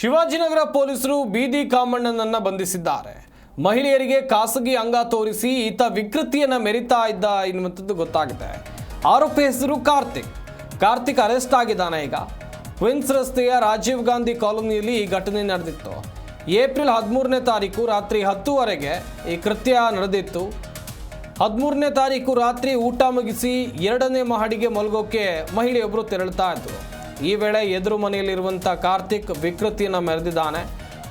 ಶಿವಾಜಿನಗರ ಪೊಲೀಸರು ಬೀದಿ ಕಾಮಣ್ಣನನ್ನ ಬಂಧಿಸಿದ್ದಾರೆ. ಮಹಿಳೆಯರಿಗೆ ಖಾಸಗಿ ಅಂಗ ತೋರಿಸಿ ಈತ ವಿಕೃತಿಯನ್ನ ಮೆರಿತಾ ಇದ್ದ ಎನ್ನುವಂಥದ್ದು ಗೊತ್ತಾಗಿದೆ. ಆರೋಪಿ ಹೆಸರು ಕಾರ್ತಿಕ್ ಅರೆಸ್ಟ್ ಆಗಿದ್ದಾನೆ. ಈಗ ಕ್ವೀನ್ಸ್ ರಸ್ತೆಯ ರಾಜೀವ್ ಗಾಂಧಿ ಕಾಲೋನಿಯಲ್ಲಿ ಈ ಘಟನೆ ನಡೆದಿತ್ತು. ಏಪ್ರಿಲ್ 13ನೇ ತಾರೀಕು ರಾತ್ರಿ 10:00ವರೆಗೆ ಈ ಕೃತ್ಯ ನಡೆದಿತ್ತು. 13ನೇ ತಾರೀಕು ರಾತ್ರಿ ಊಟ ಮುಗಿಸಿ 2ನೇ ಮಹಡಿಗೆ ಮಲಗೋಕೆ ಮಹಿಳೆಯೊಬ್ಬರು ತೆರಳುತ್ತಾ ಇದ್ರು. ಈ ವೇಳೆ ಎದುರು ಮನೆಯಲ್ಲಿರುವಂಥ ಕಾರ್ತಿಕ್ ವಿಕೃತಿಯನ್ನು ಮೆರೆದಿದ್ದಾನೆ.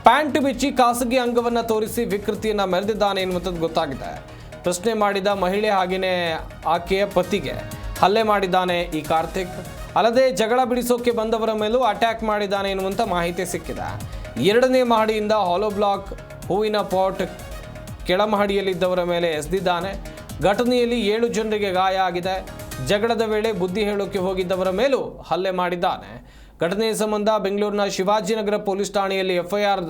ಪ್ಯಾಂಟ್ ಬಿಚ್ಚಿ ಖಾಸಗಿ ಅಂಗವನ್ನು ತೋರಿಸಿ ವಿಕೃತಿಯನ್ನು ಮೆರೆದಿದ್ದಾನೆ ಎನ್ನುವಂಥದ್ದು ಗೊತ್ತಾಗಿದೆ. ಪ್ರಶ್ನೆ ಮಾಡಿದ ಮಹಿಳೆ ಹಾಗೆಯೇ ಆಕೆಯ ಪತಿಗೆ ಹಲ್ಲೆ ಮಾಡಿದ್ದಾನೆ ಈ ಕಾರ್ತಿಕ್. ಅಲ್ಲದೆ ಜಗಳ ಬಿಡಿಸೋಕೆ ಬಂದವರ ಮೇಲೂ ಅಟ್ಯಾಕ್ ಮಾಡಿದ್ದಾನೆ ಎನ್ನುವಂಥ ಮಾಹಿತಿ ಸಿಕ್ಕಿದೆ. 2ನೇ ಮಹಡಿಯಿಂದ ಹಾಲೋ ಬ್ಲಾಕ್ ಹೂವಿನ ಪಾಟ್ ಕೆಳಮಹಡಿಯಲ್ಲಿದ್ದವರ ಮೇಲೆ ಎಸೆದಿದ್ದಾನೆ. ಘಟನೆಯಲ್ಲಿ 7 ಜನರಿಗೆ ಗಾಯ ಆಗಿದೆ. ಜಗಳದ ವೇಳೆ ಬುದ್ಧಿ ಹೇಳೋಕೆ ಹೋಗಿದ್ದವರ ಮೇಲೂ ಹಲ್ಲೆ ಮಾಡಿದ್ದಾನೆ. ಘಟನೆಯ ಸಂಬಂಧ ಬೆಂಗಳೂರಿನ ಶಿವಾಜಿನಗರ ಪೊಲೀಸ್ ಠಾಣೆಯಲ್ಲಿ ಎಫ್ಐಆರ್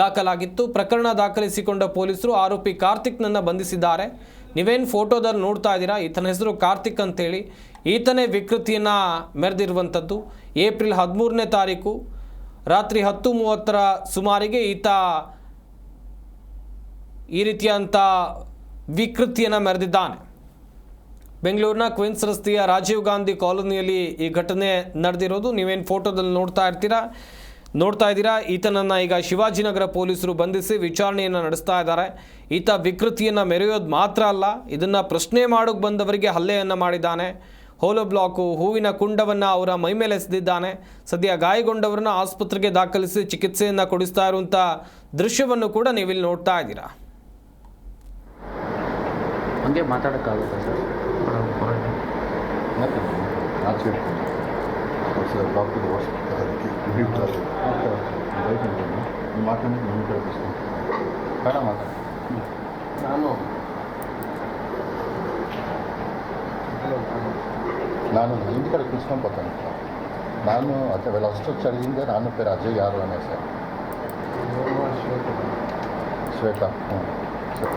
ದಾಖಲಾಗಿತ್ತು. ಪ್ರಕರಣ ದಾಖಲಿಸಿಕೊಂಡ ಪೊಲೀಸರು ಆರೋಪಿ ಕಾರ್ತಿಕ್ನನ್ನು ಬಂಧಿಸಿದ್ದಾರೆ. ನೀವೇನು ಫೋಟೋದಲ್ಲಿ ನೋಡ್ತಾ ಇದ್ದೀರಾ, ಈತನ ಹೆಸರು ಕಾರ್ತಿಕ್ ಅಂತೇಳಿ. ಈತನೇ ವಿಕೃತಿಯನ್ನು ಮೆರೆದಿರುವಂಥದ್ದು. ಏಪ್ರಿಲ್ 13ನೇ ತಾರೀಕು ರಾತ್ರಿ 10:30 ಸುಮಾರಿಗೆ ಈತ ಈ ರೀತಿಯಂಥ ವಿಕೃತಿಯನ್ನು ಮೆರೆದಿದ್ದಾನೆ. ಬೆಂಗಳೂರಿನ ಕ್ವೀನ್ಸ್ ರಸ್ತೆಯ ರಾಜೀವ್ ಗಾಂಧಿ ಕಾಲೋನಿಯಲ್ಲಿ ಈ ಘಟನೆ ನಡೆದಿರೋದು. ನೀವೇನು ಫೋಟೋದಲ್ಲಿ ನೋಡ್ತಾ ಇದ್ದೀರಾ. ಈತನನ್ನು ಈಗ ಶಿವಾಜಿನಗರ ಪೊಲೀಸರು ಬಂಧಿಸಿ ವಿಚಾರಣೆಯನ್ನು ನಡೆಸ್ತಾ ಇದ್ದಾರೆ. ಈತ ವಿಕೃತಿಯನ್ನು ಮೆರೆಯೋದು ಮಾತ್ರ ಅಲ್ಲ, ಇದನ್ನು ಪ್ರಶ್ನೆ ಮಾಡೋಕೆ ಬಂದವರಿಗೆ ಹಲ್ಲೆಯನ್ನು ಮಾಡಿದ್ದಾನೆ. ಹೋಲೋ ಬ್ಲಾಕು ಹೂವಿನ ಕುಂಡವನ್ನು ಅವರ ಮೈಮೇಲೆ ಎಸೆದಿದ್ದಾನೆ. ಸದ್ಯ ಗಾಯಗೊಂಡವರನ್ನು ಆಸ್ಪತ್ರೆಗೆ ದಾಖಲಿಸಿ ಚಿಕಿತ್ಸೆಯನ್ನು ಕೊಡಿಸ್ತಾ ಇರುವಂಥ ದೃಶ್ಯವನ್ನು ಕೂಡ ನೀವಿಲ್ಲಿ ನೋಡ್ತಾ ಇದ್ದೀರಾ. ಹಂಗೆ ಮಾತಾಡೋಕ್ಕಾಗುತ್ತೆ ಸರ್? ನಾನು ಹಿಂದಿ ಕಡೆ ಕೂತ್ಕೊಂಡ್ಬರ್ತಾನೆ. ನಾನು ಅಥವಾ ಅಷ್ಟು ಚಳಿಯಿಂದ ನಾನು ಪೇರು ಅಜಯ್ ಯಾರು ಅನ್ನೋ ಸರ್ ಶ್ವೇತಾ. ಹ್ಞೂ ಸರ್.